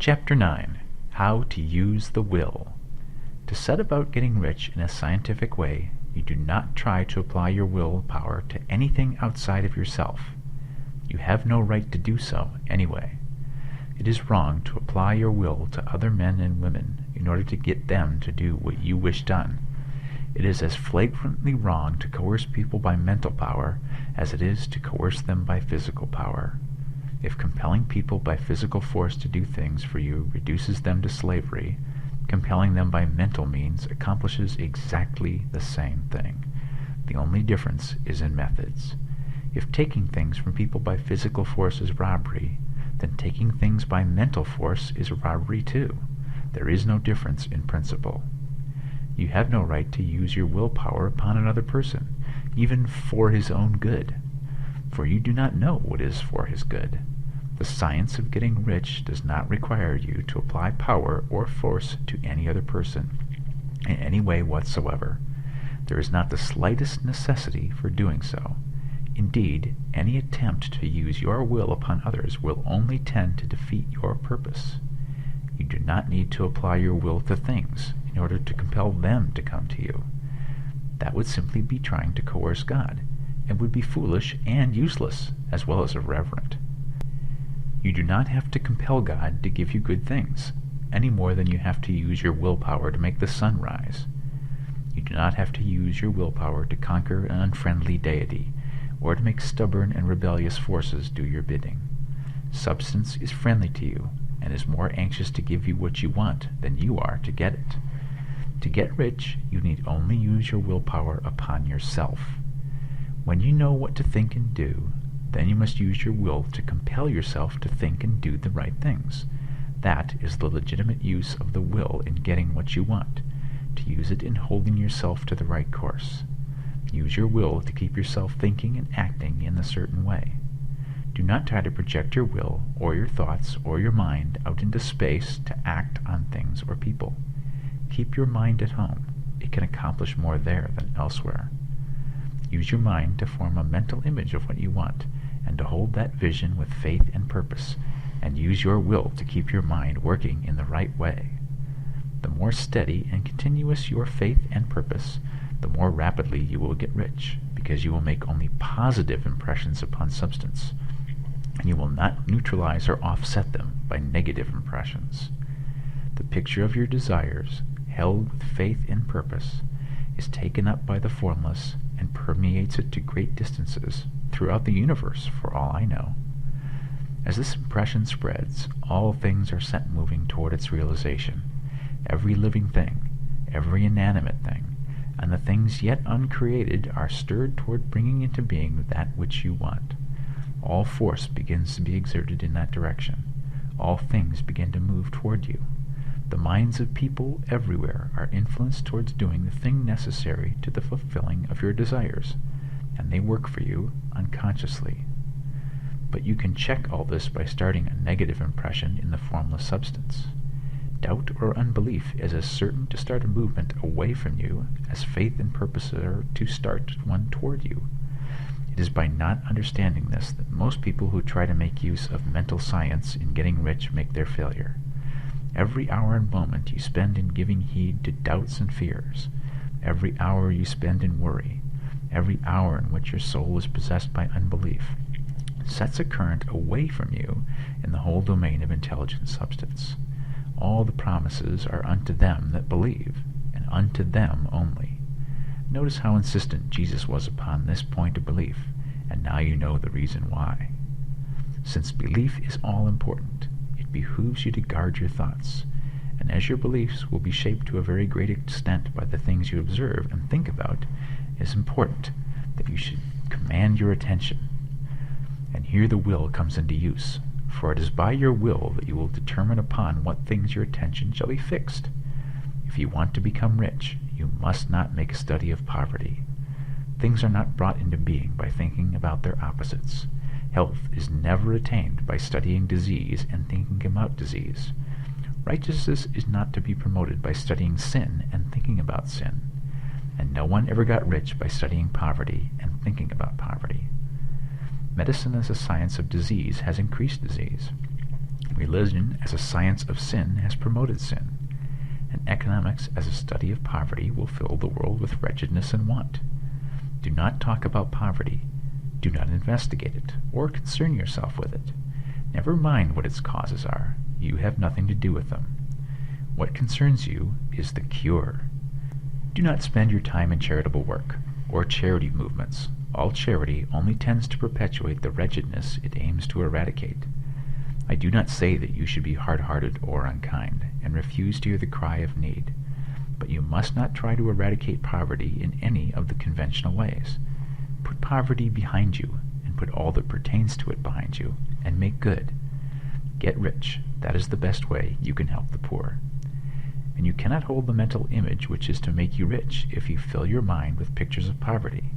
Chapter 9. How to Use the Will. To set about getting rich in a scientific way, you do not try to apply your willpower to anything outside of yourself. You have no right to do so, anyway. It is wrong to apply your will to other men and women in order to get them to do what you wish done. It is as flagrantly wrong to coerce people by mental power as it is to coerce them by physical power. If compelling people by physical force to do things for you reduces them to slavery, compelling them by mental means accomplishes exactly the same thing. The only difference is in methods. If taking things from people by physical force is robbery, then taking things by mental force is robbery too. There is no difference in principle. You have no right to use your willpower upon another person, even for his own good, for you do not know what is for his good. The science of getting rich does not require you to apply power or force to any other person in any way whatsoever. There is not the slightest necessity for doing so. Indeed, any attempt to use your will upon others will only tend to defeat your purpose. You do not need to apply your will to things in order to compel them to come to you. That would simply be trying to coerce God, and would be foolish and useless, as well as irreverent. You do not have to compel God to give you good things, any more than you have to use your willpower to make the sun rise. You do not have to use your willpower to conquer an unfriendly deity, or to make stubborn and rebellious forces do your bidding. Substance is friendly to you, and is more anxious to give you what you want than you are to get it. To get rich, you need only use your willpower upon yourself. When you know what to think and do, then you must use your will to compel yourself to think and do the right things. That is the legitimate use of the will in getting what you want, to use it in holding yourself to the right course. Use your will to keep yourself thinking and acting in a certain way. Do not try to project your will, or your thoughts, or your mind out into space to act on things or people. Keep your mind at home. It can accomplish more there than elsewhere. Use your mind to form a mental image of what you want, and to hold that vision with faith and purpose, and use your will to keep your mind working in the right way. The more steady and continuous your faith and purpose, the more rapidly you will get rich, because you will make only positive impressions upon substance, and you will not neutralize or offset them by negative impressions. The picture of your desires, held with faith and purpose, is taken up by the formless and permeates it to great distances throughout the universe, for all I know. As this impression spreads, all things are set moving toward its realization. Every living thing, every inanimate thing, and the things yet uncreated are stirred toward bringing into being that which you want. All force begins to be exerted in that direction. All things begin to move toward you. The minds of people everywhere are influenced towards doing the thing necessary to the fulfilling of your desires, and they work for you unconsciously. But you can check all this by starting a negative impression in the formless substance. Doubt or unbelief is as certain to start a movement away from you as faith and purpose are to start one toward you. It is by not understanding this that most people who try to make use of mental science in getting rich make their failure. Every hour and moment you spend in giving heed to doubts and fears, every hour you spend in worry, every hour in which your soul is possessed by unbelief, sets a current away from you in the whole domain of intelligent substance. All the promises are unto them that believe, and unto them only. Notice how insistent Jesus was upon this point of belief, and now you know the reason why. Since belief is all important, it behooves you to guard your thoughts, and as your beliefs will be shaped to a very great extent by the things you observe and think about, it is important that you should command your attention. And here the will comes into use, for it is by your will that you will determine upon what things your attention shall be fixed. If you want to become rich, you must not make a study of poverty. Things are not brought into being by thinking about their opposites. Health is never attained by studying disease and thinking about disease. Righteousness is not to be promoted by studying sin and thinking about sin. And no one ever got rich by studying poverty and thinking about poverty. Medicine as a science of disease has increased disease. Religion as a science of sin has promoted sin, and economics as a study of poverty will fill the world with wretchedness and want. Do not talk about poverty. Do not investigate it, or concern yourself with it. Never mind what its causes are. You have nothing to do with them. What concerns you is the cure. Do not spend your time in charitable work, or charity movements. All charity only tends to perpetuate the wretchedness it aims to eradicate. I do not say that you should be hard-hearted or unkind, and refuse to hear the cry of need. But you must not try to eradicate poverty in any of the conventional ways. Put poverty behind you, and put all that pertains to it behind you, and make good. Get rich. That is the best way you can help the poor. And you cannot hold the mental image which is to make you rich if you fill your mind with pictures of poverty.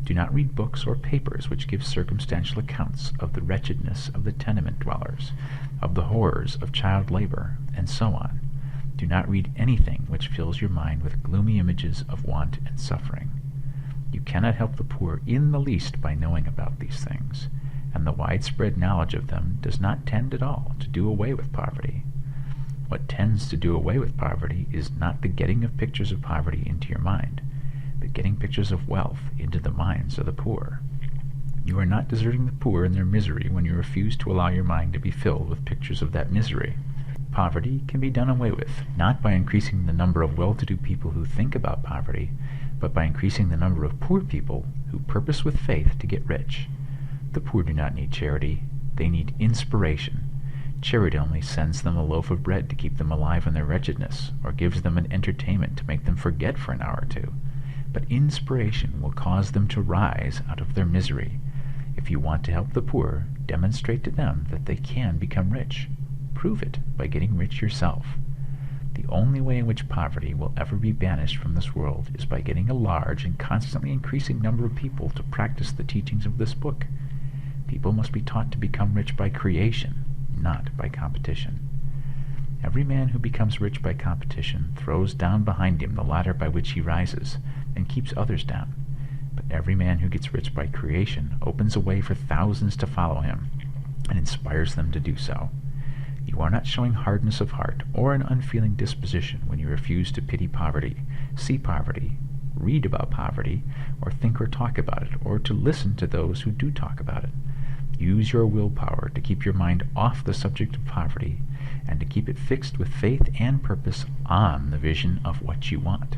Do not read books or papers which give circumstantial accounts of the wretchedness of the tenement dwellers, of the horrors of child labor, and so on. Do not read anything which fills your mind with gloomy images of want and suffering. You cannot help the poor in the least by knowing about these things, and the widespread knowledge of them does not tend at all to do away with poverty. What tends to do away with poverty is not the getting of pictures of poverty into your mind, but getting pictures of wealth into the minds of the poor. You are not deserting the poor in their misery when you refuse to allow your mind to be filled with pictures of that misery. Poverty can be done away with, not by increasing the number of well-to-do people who think about poverty, but by increasing the number of poor people who purpose with faith to get rich. The poor do not need charity. They need inspiration. Charity only sends them a loaf of bread to keep them alive in their wretchedness, or gives them an entertainment to make them forget for an hour or two. But inspiration will cause them to rise out of their misery. If you want to help the poor, demonstrate to them that they can become rich. Prove it by getting rich yourself. The only way in which poverty will ever be banished from this world is by getting a large and constantly increasing number of people to practice the teachings of this book. People must be taught to become rich by creation, not by competition. Every man who becomes rich by competition throws down behind him the ladder by which he rises, and keeps others down. But every man who gets rich by creation opens a way for thousands to follow him, and inspires them to do so. You are not showing hardness of heart or an unfeeling disposition when you refuse to pity poverty, see poverty, read about poverty, or think or talk about it, or to listen to those who do talk about it. Use your willpower to keep your mind off the subject of poverty, and to keep it fixed with faith and purpose on the vision of what you want.